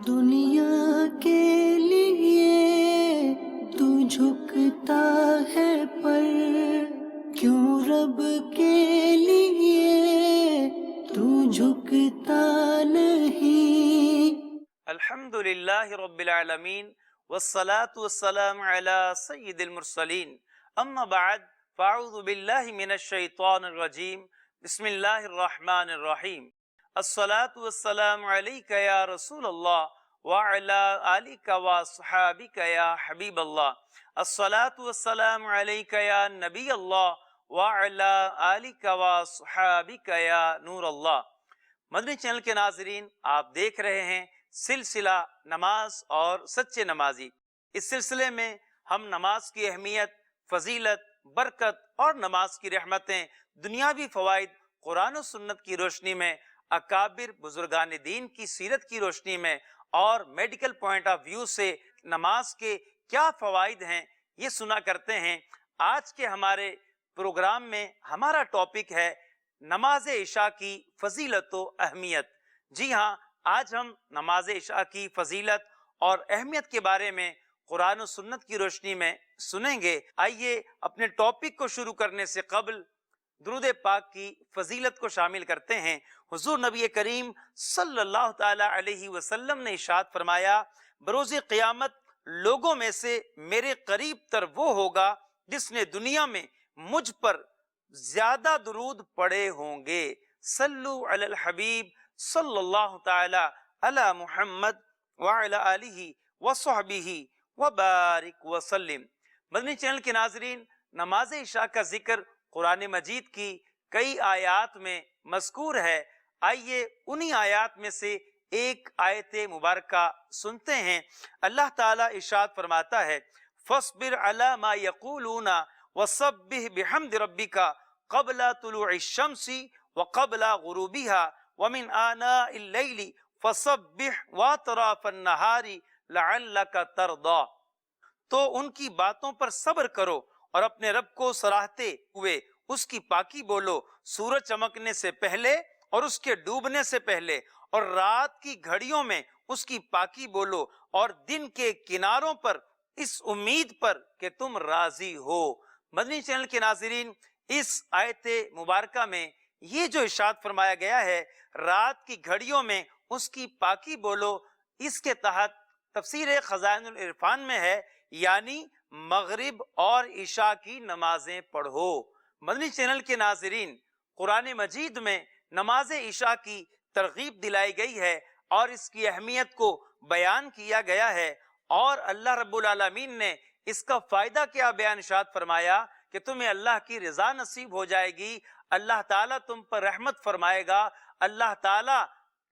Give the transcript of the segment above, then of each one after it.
دنیا کے لیے تو جھکتا ہے پر کیوں رب کے لیے تو جھکتا نہیں؟ الحمد للہ رب العالمین والصلاة والسلام علی سید المرسلین اما بعد فاعوذ باللہ من الشیطان الرجیم بسم اللہ الرحمن الرحیم الصلاة والسلام علیک یا رسول اللہ وعلی آلک وصحابک یا حبیب اللہ الصلاة والسلام علیک یا نبی اللہ وعلی آلک وصحابک یا نور اللہ۔ مدنی چینل کے ناظرین، آپ دیکھ رہے ہیں سلسلہ نماز اور سچے نمازی۔ اس سلسلے میں ہم نماز کی اہمیت، فضیلت، برکت اور نماز کی رحمتیں، دنیاوی فوائد، قرآن و سنت کی روشنی میں، اکابر بزرگان دین کی سیرت کی روشنی میں اور میڈیکل پوائنٹ آف ویو سے نماز کے کیا فوائد ہیں یہ سنا کرتے ہیں۔ آج کے ہمارے پروگرام میں ہمارا ٹاپک ہے نماز عشاء کی فضیلت و اہمیت۔ جی ہاں، آج ہم نماز عشاء کی فضیلت اور اہمیت کے بارے میں قرآن و سنت کی روشنی میں سنیں گے۔ آئیے اپنے ٹاپک کو شروع کرنے سے قبل درود پاک کی فضیلت کو شامل کرتے ہیں۔ حضور نبی کریم صلی اللہ تعالی علیہ وسلم نے ارشاد فرمایا، بروز قیامت لوگوں میں سے میرے قریب تر وہ ہوگا جس نے دنیا میں مجھ پر زیادہ درود پڑے ہوں گے۔ صلو علی الحبیب صلی اللہ تعالی علی محمد وعلی آلہ وصحبہ وبارک وسلم۔ مدنی چینل کے ناظرین، نماز عشاء کا ذکر قرآن مجید کی کئی آیات میں مذکور ہے۔ آئیے انہی آیات میں سے ایک آیت مبارکہ سنتے ہیں۔ اللہ تعالیٰ ارشاد فرماتا ہے، فاصبر علی ما یقولون وسبح بحمد ربک قبل طلوع الشمس وقبل غروبها ومن آناء اللیل فسبح واطراف النہار لعلک ترضی۔ تو ان کی باتوں پر صبر کرو اور اپنے رب کو سراہتے ہوئے اس کی پاکی بولو، سورج چمکنے سے پہلے اور اس کے ڈوبنے سے پہلے، اور رات کی گھڑیوں میں اس کی پاکی بولو، اور دن کے کناروں پر اس امید پر کہ تم راضی ہو۔ مدنی چینل کے ناظرین، اس آیت مبارکہ میں یہ جو ارشاد فرمایا گیا ہے، رات کی گھڑیوں میں اس کی پاکی بولو، اس کے تحت تفسیر خزائن العرفان میں ہے یعنی مغرب اور عشاء کی نمازیں پڑھو۔ مدنی چینل کے ناظرین، قرآن مجید میں نماز عشاء کی ترغیب دلائی گئی ہے اور اس کی اہمیت کو بیان کیا گیا ہے، اور اللہ رب العالمین نے اس کا فائدہ کیا بیان ارشاد فرمایا کہ تمہیں اللہ کی رضا نصیب ہو جائے گی، اللہ تعالیٰ تم پر رحمت فرمائے گا، اللہ تعالیٰ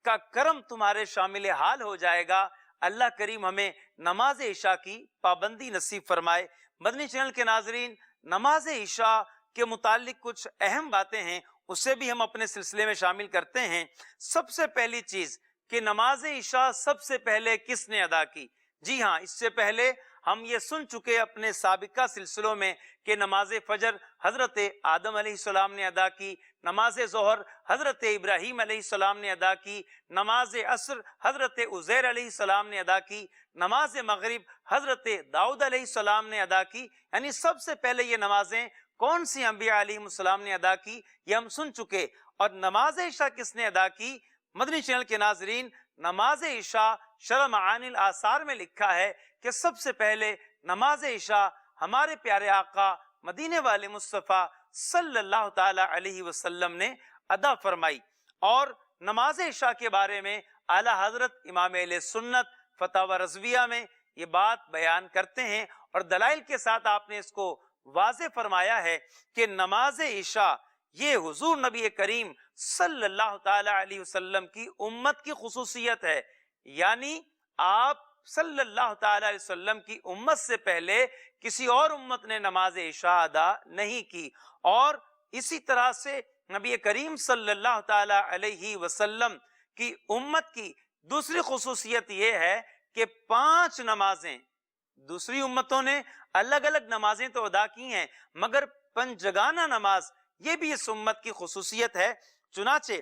کا کرم تمہارے شامل حال ہو جائے گا۔ اللہ کریم ہمیں نماز عشاء کی پابندی نصیب فرمائے۔ مدنی چینل کے ناظرین، نماز عشاء کے متعلق کچھ اہم باتیں ہیں، اسے بھی ہم اپنے سلسلے میں شامل کرتے ہیں۔ سب سے پہلی چیز کہ نماز عشاء سب سے پہلے کس نے ادا کی؟ جی ہاں، اس سے پہلے ہم یہ سن چکے اپنے سابقہ سلسلوں میں کہ نماز فجر حضرت آدم علیہ السلام نے ادا کی، نماز ظہر حضرت ابراہیم علیہ السلام نے ادا کی، نماز عصر حضرت عزیر علیہ السلام نے ادا کی، نماز مغرب حضرت داؤد علیہ السلام نے ادا کی۔ یعنی سب سے پہلے یہ نمازیں کون سی انبیاء علیہ السلام نے ادا کی یہ ہم سن چکے۔ اور نماز عشاء کس نے ادا کی؟ مدنی چینل کے ناظرین، نماز عشاء شرح معانی الاثار میں لکھا ہے کہ سب سے پہلے نماز عشاء ہمارے پیارے آقا مدینے والے مصطفیٰ صلی اللہ تعالی علیہ وسلم نے ادا فرمائی۔ اور نماز عشاء کے بارے میں اعلیٰ حضرت امام اہل سنت فتاوی رضویہ میں یہ بات بیان کرتے ہیں، اور دلائل کے ساتھ آپ نے اس کو واضح فرمایا ہے کہ نماز عشاء یہ حضور نبی کریم صلی اللہ تعالی علیہ وسلم کی امت کی خصوصیت ہے، یعنی آپ صلی اللہ تعالی علیہ وسلم کی امت سے پہلے کسی اور امت نے نماز عشاء ادا نہیں کی۔ اور اسی طرح سے نبی کریم صلی اللہ تعالی علیہ وسلم کی امت کی دوسری خصوصیت یہ ہے کہ 5 نمازیں، دوسری امتوں نے الگ الگ نمازیں تو ادا کی ہیں مگر پنجگانہ نماز یہ بھی اس امت کی خصوصیت ہے۔ چنانچہ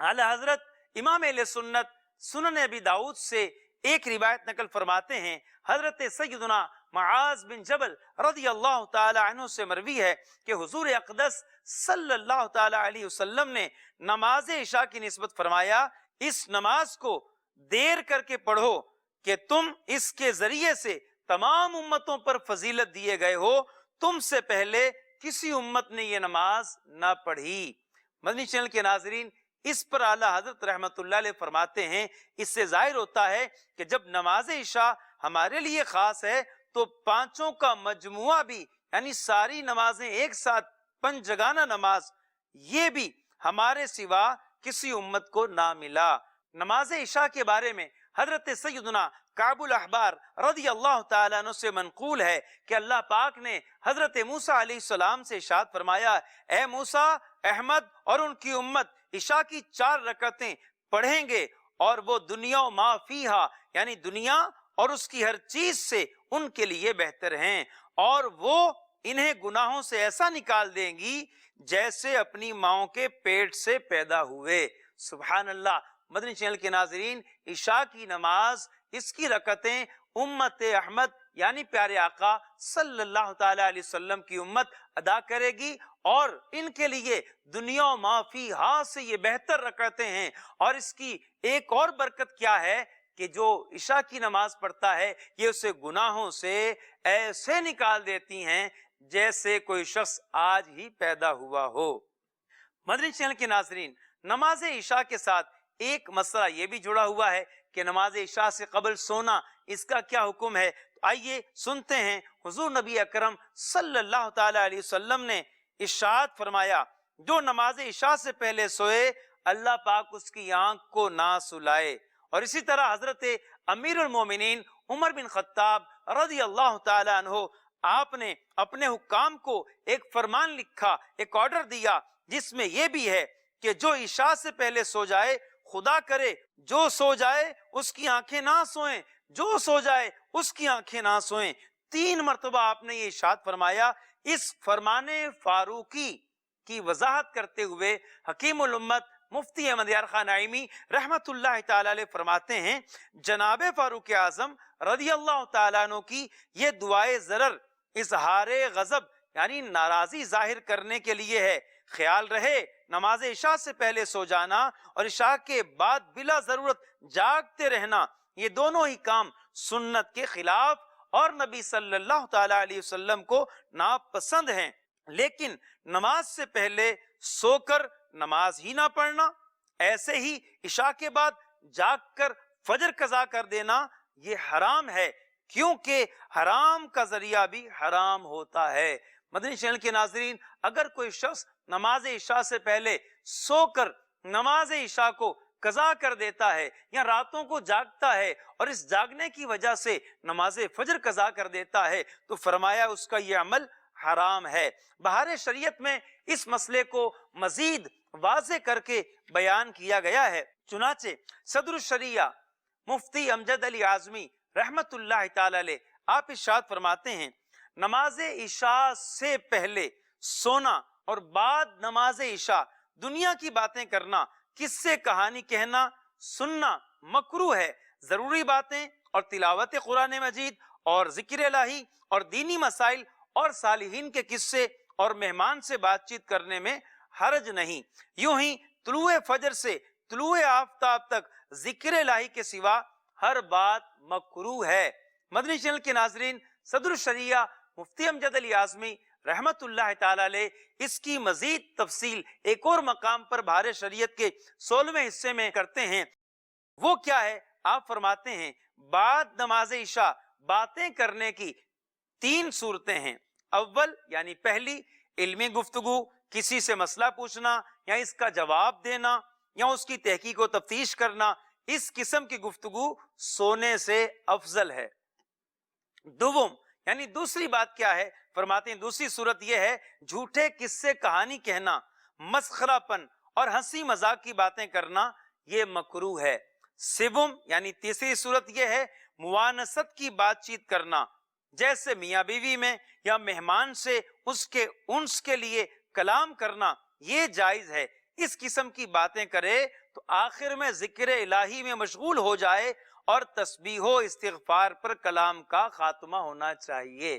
اعلی حضرت امام اہل سنت سنن ابی داؤد سے ایک روایت نقل فرماتے ہیں حضرت سیدنا معاذ بن جبل رضی اللہ تعالی عنہ سے مروی ہے کہ حضور اقدس صلی اللہ تعالی علیہ وسلم نے نماز عشاء کی نسبت فرمایا اس نماز کو دیر کر کے پڑھو کہ تم اس کے ذریعے سے تمام امتوں پر فضیلت دیے گئے ہو، تم سے پہلے کسی امت نے یہ نماز نہ پڑھی۔ مدنی چینل کے ناظرین، اس پر اعلیٰ حضرت رحمت اللہ علیہ فرماتے ہیں اس سے ظاہر ہوتا ہے کہ جب نماز عشاء ہمارے لیے خاص ہے تو پانچوں کا مجموعہ بھی، یعنی ساری نمازیں ایک ساتھ، پنج جگانہ نماز، یہ بھی ہمارے سوا کسی امت کو نہ ملا۔ نماز عشاء کے بارے میں حضرت سیدنا کعب الاحبار رضی اللہ تعالیٰ عنہ سے منقول ہے کہ اللہ پاک نے حضرت موسیٰ علیہ السلام سے ارشاد فرمایا، اے موسیٰ، احمد اور ان کی امت عشاء کی 4 رکعتیں پڑھیں گے اور وہ دنیا و ما فیہا، یعنی دنیا اور اس کی ہر چیز سے ان کے لیے بہتر ہیں، اور وہ انہیں گناہوں سے ایسا نکال دیں گی جیسے اپنی ماؤں کے پیٹ سے پیدا ہوئے۔ سبحان اللہ۔ مدنی چینل کے ناظرین، عشاء کی نماز، اس کی رکعتیں امت احمد یعنی پیارے آقا صلی اللہ تعالی علیہ وسلم کی امت ادا کرے گی، اور ان کے لیے دنیا و ما فیہا سے یہ بہتر رکعتیں ہیں۔ اور اس کی ایک اور برکت کیا ہے کہ جو عشاء کی نماز پڑھتا ہے یہ اسے گناہوں سے ایسے نکال دیتی ہیں جیسے کوئی شخص آج ہی پیدا ہوا ہو۔ مدنی چینل کے ناظرین، نماز عشاء کے ساتھ ایک مسئلہ یہ بھی جڑا ہوا ہے کہ نماز عشاء سے قبل سونا، اس کا کیا حکم ہے؟ آئیے سنتے ہیں حضور نبی اکرم صلی اللہ تعالی علیہ وسلم نے ارشاد فرمایا، جو نماز عشاء سے پہلے سوئے اللہ پاک اس کی آنکھ کو نہ سلائے۔ اور اسی طرح حضرت امیر المومنین عمر بن خطاب رضی اللہ تعالی عنہ، آپ نے اپنے حکام کو ایک فرمان لکھا، ایک آرڈر دیا، جس میں یہ بھی ہے کہ جو عشاء سے پہلے سو جائے، خدا کرے جو سو جائے اس کی آنکھیں نہ سوئیں، جو سو جائے اس کی آنکھیں نہ سوئیں۔ 3 مرتبہ آپ نے یہ ارشاد فرمایا۔ اس فرمان فاروقی کی وضاحت کرتے ہوئے حکیم الامت مفتی احمد یار خان نعیمی رحمت اللہ تعالی علیہ فرماتے ہیں، جناب فاروق اعظم رضی اللہ تعالیٰ عنہ کی یہ دعائے ضرر اظہار غضب یعنی ناراضی ظاہر کرنے کے لیے ہے۔ خیال رہے نماز عشاء سے پہلے سو جانا اور عشاء کے بعد بلا ضرورت جاگتے رہنا، یہ دونوں ہی کام سنت کے خلاف اور نبی صلی اللہ تعالی علیہ وسلم کو ناپسند ہیں۔ لیکن نماز سے پہلے سو کر نماز ہی نہ پڑھنا، ایسے ہی عشاء کے بعد جاگ کر فجر قضا کر دینا، یہ حرام ہے، کیونکہ حرام کا ذریعہ بھی حرام ہوتا ہے۔ مدنی چینل کے ناظرین، اگر کوئی شخص نماز عشاء سے پہلے سو کر نماز عشاء کو قضا کر دیتا ہے یا راتوں کو جاگتا ہے اور اس جاگنے کی وجہ سے نماز فجر قضا کر دیتا ہے تو فرمایا اس کا یہ عمل حرام ہے۔ بہار شریعت میں اس مسئلے کو مزید واضح کر کے بیان کیا گیا ہے۔ چنانچہ صدر الشریعہ مفتی امجد علی اعظمی رحمت اللہ تعالی علیہ آپ ارشاد فرماتے ہیں، نماز عشاء سے پہلے سونا اور بعد نماز عشاء دنیا کی باتیں کرنا، قصے کہانی کہنا، سننا مکروہ ہے۔ ضروری باتیں اور تلاوت قرآن مجید اور ذکر الہی اور دینی مسائل اور صالحین کے قصے اور مہمان سے بات چیت کرنے میں حرج نہیں۔ یوں ہی طلوع فجر سے طلوع آفتاب تک ذکر الہی کے سوا ہر بات مکروہ ہے۔ مدنی چینل کے ناظرین، صدر الشریعہ مفتی امجد علی اعظمی رحمت اللہ تعالی علیہ اس کی مزید تفصیل ایک اور مقام پر بہار شریعت کے 16ویں حصے میں کرتے ہیں۔ وہ کیا ہے؟ آپ فرماتے ہیں بعد نماز عشاء باتیں کرنے کی 3 صورتیں ہیں۔ اول یعنی پہلی، علمی گفتگو، کسی سے مسئلہ پوچھنا یا اس کا جواب دینا یا اس کی تحقیق و تفتیش کرنا، اس قسم کی گفتگو سونے سے افضل ہے۔ دوم یعنی دوسری بات کیا ہے؟ فرماتے ہیں دوسری صورت یہ ہے جھوٹے قصے کہانی کہنا، مسخرہ پن اور ہنسی مذاق کی باتیں کرنا، یہ مکروہ ہے۔ سوم یعنی تیسری صورت یہ ہے موانست کی بات چیت کرنا، جیسے میاں بیوی میں یا مہمان سے اس کے انس کے لیے کلام کرنا، یہ جائز ہے۔ اس قسم کی باتیں کرے تو آخر میں ذکر الہی میں مشغول ہو جائے اور تسبیح و استغفار پر کلام کا خاتمہ ہونا چاہیے۔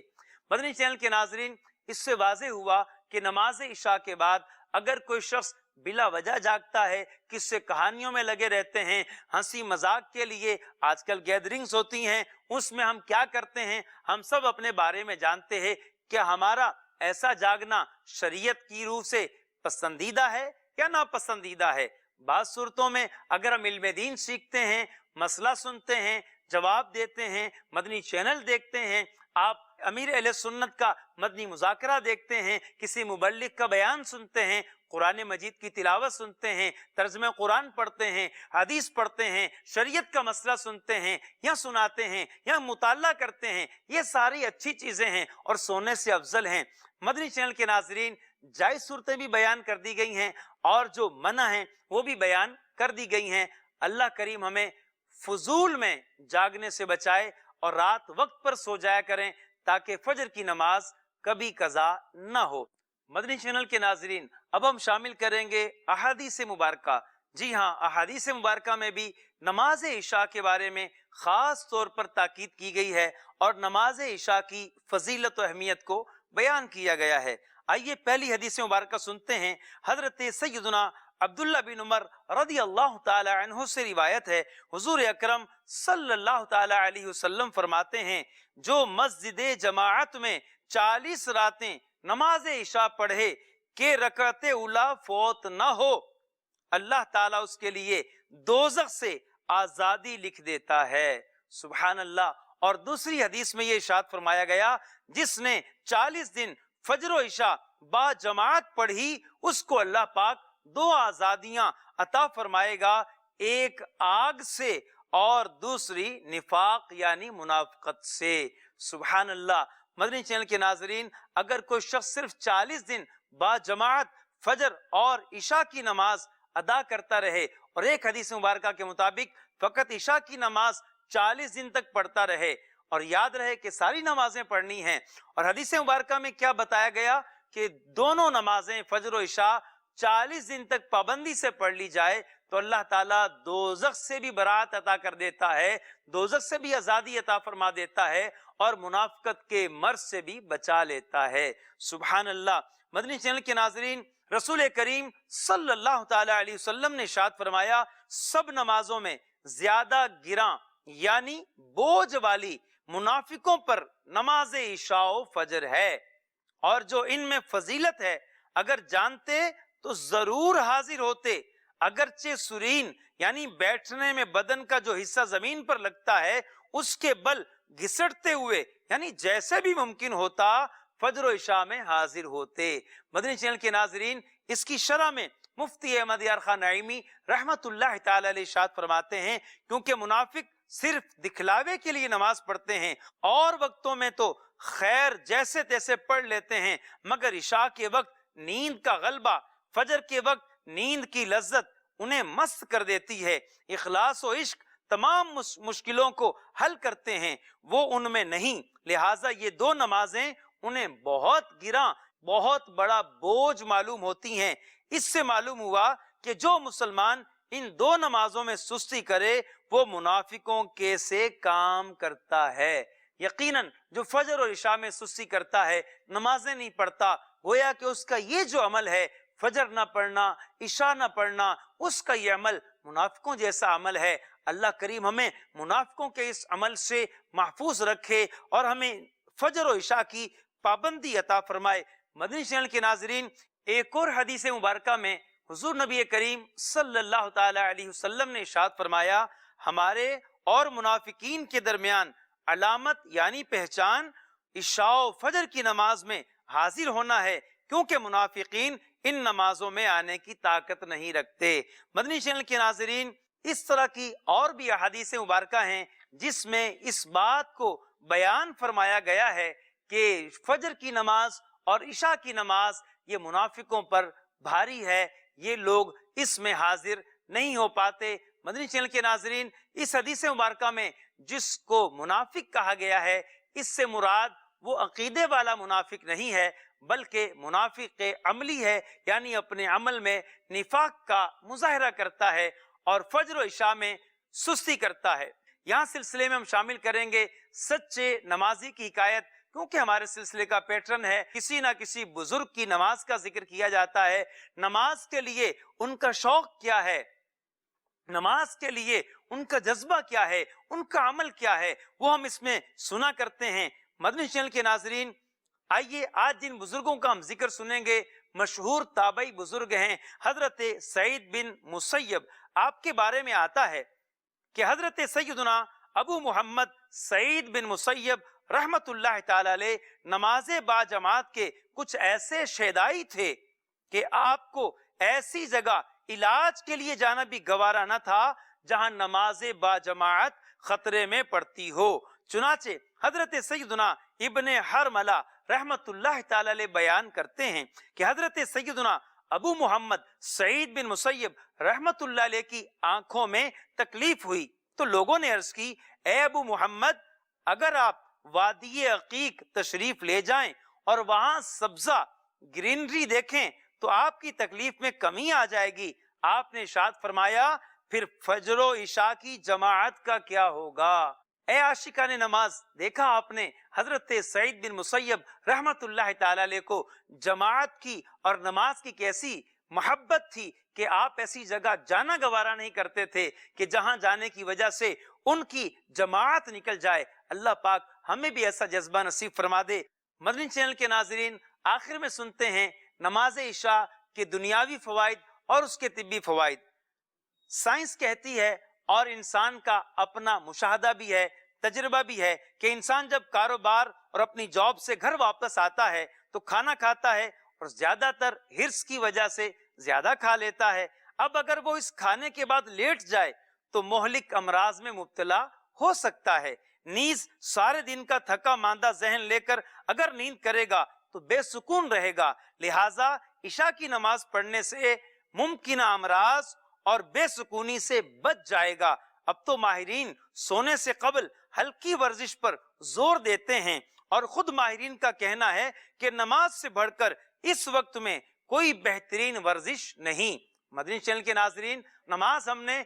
مدنی چینل کے ناظرین، اس سے واضح ہوا کہ نماز عشاء کے بعد اگر کوئی شخص بلا وجہ جاگتا ہے، کس سے کہانیوں میں لگے رہتے ہیں، ہنسی مذاق کے لیے آج کل گیدرنگز ہوتی ہیں، اس میں ہم کیا کرتے ہیں، ہم سب اپنے بارے میں جانتے ہیں کہ ہمارا ایسا جاگنا شریعت کی روح سے پسندیدہ ہے یا ناپسندیدہ ہے۔ بعض صورتوں میں اگر ہم علم دین سیکھتے ہیں، مسئلہ سنتے ہیں، جواب دیتے ہیں، مدنی چینل دیکھتے ہیں، آپ امیر اہل سنت کا مدنی مذاکرہ دیکھتے ہیں، کسی مبلغ کا بیان سنتے ہیں، قرآن مجید کی تلاوت سنتے ہیں، ترجمہ قرآن پڑھتے ہیں، حدیث پڑھتے ہیں، شریعت کا مسئلہ سنتے ہیں یا سناتے ہیں یا مطالعہ کرتے ہیں، یہ ساری اچھی چیزیں ہیں اور سونے سے افضل ہیں۔ مدنی چینل کے ناظرین، جائز صورتیں بھی بیان کر دی گئی ہیں اور جو منع ہیں وہ بھی بیان کر دی گئی ہیں۔ اللہ کریم ہمیں فضول میں جاگنے سے بچائے اور رات وقت پر سو جایا کریں تاکہ فجر کی نماز کبھی قضا نہ ہو۔ مدنی چینل کے ناظرین، اب ہم شامل کریں گے احادیث مبارکہ۔ جی ہاں، احادیث مبارکہ میں بھی نماز عشاء کے بارے میں خاص طور پر تاکید کی گئی ہے اور نماز عشاء کی فضیلت و اہمیت کو بیان کیا گیا ہے۔ آئیے پہلی حدیث مبارکہ سنتے ہیں۔ حضرت سیدنا عبداللہ بن عمر رضی اللہ تعالی عنہ سے روایت ہے، حضور اکرم صلی اللہ تعالی علیہ وسلم فرماتے ہیں، جو مسجد جماعت میں 40 راتیں نماز عشاء پڑھے کہ رکعت اولا فوت نہ ہو، اللہ تعالیٰ اس کے لیے دوزخ سے آزادی لکھ دیتا ہے۔ سبحان اللہ۔ اور دوسری حدیث میں یہ ارشاد فرمایا گیا، جس نے 40 دن فجر و عشاء با جماعت پڑھی، اس کو اللہ پاک 2 آزادیاں عطا فرمائے گا، ایک آگ سے اور دوسری نفاق یعنی منافقت سے۔ سبحان اللہ۔ مدنی چینل کے ناظرین، اگر کوئی شخص صرف 40 دن با جماعت فجر اور عشاء کی نماز ادا کرتا رہے، اور ایک حدیث مبارکہ کے مطابق فقط عشاء کی نماز 40 دن تک پڑھتا رہے، اور یاد رہے کہ ساری نمازیں پڑھنی ہیں، اور حدیث مبارکہ میں کیا بتایا گیا کہ دونوں نمازیں فجر و عشاء 40 دن تک پابندی سے پڑھ لی جائے تو اللہ تعالیٰ دوزخ سے بھی برات عطا کر دیتا ہے، دوزخ سے بھی آزادی عطا فرما دیتا ہے، اور منافقت کے مرض سے بھی بچا لیتا ہے۔ سبحان اللہ۔ مدنی چینل کے ناظرین، رسول کریم صلی اللہ تعالی علیہ وسلم نے ارشاد فرمایا، سب نمازوں میں زیادہ گراں یعنی بوجھ والی منافقوں پر نماز عشاء و فجر ہے، اور جو ان میں فضیلت ہے اگر جانتے تو ضرور حاضر ہوتے، اگرچہ سرین یعنی بیٹھنے میں بدن کا جو حصہ زمین پر لگتا ہے اس کے بل گھسٹتے ہوئے یعنی جیسے بھی ممکن ہوتا فجر و عشاء میں حاضر ہوتے۔ مدنی چینل کے ناظرین، اس کی شرح میں مفتی احمد یار خان نعیمی رحمت اللہ تعالی علیہ ارشاد فرماتے ہیں، کیونکہ منافق صرف دکھلاوے کے لیے نماز پڑھتے ہیں، اور وقتوں میں تو خیر جیسے تیسے پڑھ لیتے ہیں، مگر عشاء کے وقت نیند کا غلبہ، فجر کے وقت نیند کی لذت انہیں مست کر دیتی ہے، اخلاص و عشق تمام مشکلوں کو حل کرتے ہیں، وہ ان میں نہیں، لہٰذا یہ 2 نمازیں انہیں بہت گراں، بہت بڑا بوجھ معلوم ہوتی ہیں۔ اس سے معلوم ہوا کہ جو مسلمان ان 2 نمازوں میں سستی کرے وہ منافقوں کے سے کام کرتا ہے۔ یقیناً جو فجر اور عشاء میں سستی کرتا ہے، نمازیں نہیں پڑھتا، گویا کہ اس کا یہ جو عمل ہے، فجر نہ پڑھنا، عشاء نہ پڑھنا، اس کا یہ عمل منافقوں جیسا عمل ہے۔ اللہ کریم ہمیں منافقوں کے اس عمل سے محفوظ رکھے اور ہمیں فجر و عشاء کی پابندی عطا فرمائے۔ مدنی چینل کے ناظرین، ایک اور حدیث مبارکہ میں حضور نبی کریم صلی اللہ تعالی علیہ وسلم نے ارشاد فرمایا، ہمارے اور منافقین کے درمیان علامت یعنی پہچان عشاء و فجر کی نماز میں حاضر ہونا ہے، کیونکہ منافقین ان نمازوں میں آنے کی طاقت نہیں رکھتے۔ مدنی چینل کے ناظرین، اس طرح کی اور بھی احادیث مبارکہ ہیں جس میں اس بات کو بیان فرمایا گیا ہے کہ فجر کی نماز اور عشاء کی نماز یہ منافقوں پر بھاری ہے، یہ لوگ اس میں حاضر نہیں ہو پاتے۔ مدنی چینل کے ناظرین، اس حدیث مبارکہ میں جس کو منافق کہا گیا ہے، اس سے مراد وہ عقیدے والا منافق نہیں ہے، بلکہ منافق عملی ہے، یعنی اپنے عمل میں نفاق کا مظاہرہ کرتا ہے اور فجر و عشاء میں سستی کرتا ہے۔ یہاں سلسلے میں ہم شامل کریں گے سچے نمازی کی حکایت، کیونکہ ہمارے سلسلے کا پیٹرن ہے کسی نہ کسی بزرگ کی نماز کا ذکر کیا جاتا ہے، نماز کے لیے ان کا شوق کیا ہے، نماز کے لیے ان کا جذبہ کیا ہے، ان کا عمل کیا ہے، وہ ہم اس میں سنا کرتے ہیں۔ مدنی چینل کے ناظرین، آئیے آج جن بزرگوں کا ہم ذکر سنیں گے مشہور تابعی بزرگ ہیں حضرت سعید بن مسیب۔ آپ کے بارے میں آتا ہے کہ حضرت سیدنا ابو محمد سعید بن مسیب رحمت اللہ تعالی علیہ نماز با جماعت کے کچھ ایسے شیدائی تھے کہ آپ کو ایسی جگہ علاج کے لیے جانا بھی گوارا نہ تھا جہاں نماز با جماعت خطرے میں پڑتی ہو۔ چنانچہ حضرت سیدنا ابن حرملہ رحمت اللہ تعالی علیہ بیان کرتے ہیں کہ حضرت سیدنا ابو محمد سعید بن مسیب رحمت اللہ علیہ کی آنکھوں میں تکلیف ہوئی تو لوگوں نے عرض کی، اے ابو محمد، اگر آپ وادی عقیق تشریف لے جائیں اور وہاں سبزہ گرینری دیکھیں تو آپ کی تکلیف میں کمی آ جائے گی۔ آپ نے ارشاد فرمایا، پھر فجر و عشاء کی جماعت کا کیا ہوگا؟ اے عاشقان نماز، دیکھا آپ نے حضرت سعید بن مسیب رحمت اللہ تعالی علیہ کو جماعت کی اور نماز کی کیسی محبت تھی کہ آپ ایسی جگہ جانا گوارا نہیں کرتے تھے کہ جہاں جانے کی وجہ سے ان کی جماعت نکل جائے۔ اللہ پاک ہمیں بھی ایسا جذبہ نصیب فرما دے۔ مدنی چینل کے ناظرین، آخر میں سنتے ہیں نماز عشاء کے دنیاوی فوائد اور اس کے طبی فوائد۔ سائنس کہتی ہے اور انسان کا اپنا مشاہدہ بھی ہے، تجربہ بھی ہے کہ انسان جب کاروبار اور اپنی جاب سے گھر واپس آتا ہے تو کھانا کھاتا ہے اور زیادہ تر ہرس کی وجہ سے زیادہ کھا لیتا ہے۔ اب اگر وہ اس کھانے کے بعد لیٹ جائے تو مہلک امراض میں مبتلا ہو سکتا ہے۔ نیز سارے دن کا تھکا ماندہ ذہن لے کر اگر نیند کرے گا تو بے سکون رہے گا، لہٰذا عشاء کی نماز پڑھنے سے ممکنہ امراض اور بے سکونی سے بچ جائے گا۔ اب تو ماہرین سونے سے قبل ہلکی ورزش پر زور دیتے ہیں اور خود ماہرین کا کہنا ہے کہ نماز سے بڑھ کر اس وقت میں کوئی بہترین ورزش نہیں۔ مدنی چینل کے ناظرین، نماز ہم نے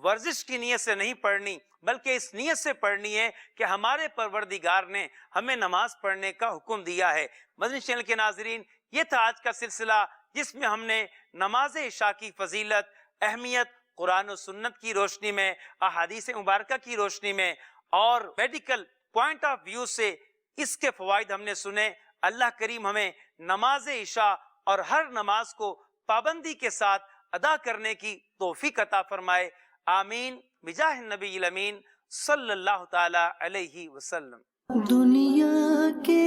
ورزش کی نیت سے نہیں پڑھنی بلکہ اس نیت سے پڑھنی ہے کہ ہمارے پروردگار نے ہمیں نماز پڑھنے کا حکم دیا ہے۔ مدنی چینل کے ناظرین، یہ تھا آج کا سلسلہ جس میں ہم نے نماز عشاء کی فضیلت، اہمیت قرآن و سنت کی روشنی میں، احادیث مبارکہ کی روشنی میں اور میڈیکل پوائنٹ آف ویو سے اس کے فوائد ہم نے سنے۔ اللہ کریم ہمیں نماز عشاء اور ہر نماز کو پابندی کے ساتھ ادا کرنے کی توفیق عطا فرمائے، آمین بجاہ النبی الامین صلی اللہ تعالی علیہ وسلم۔ دنیا کے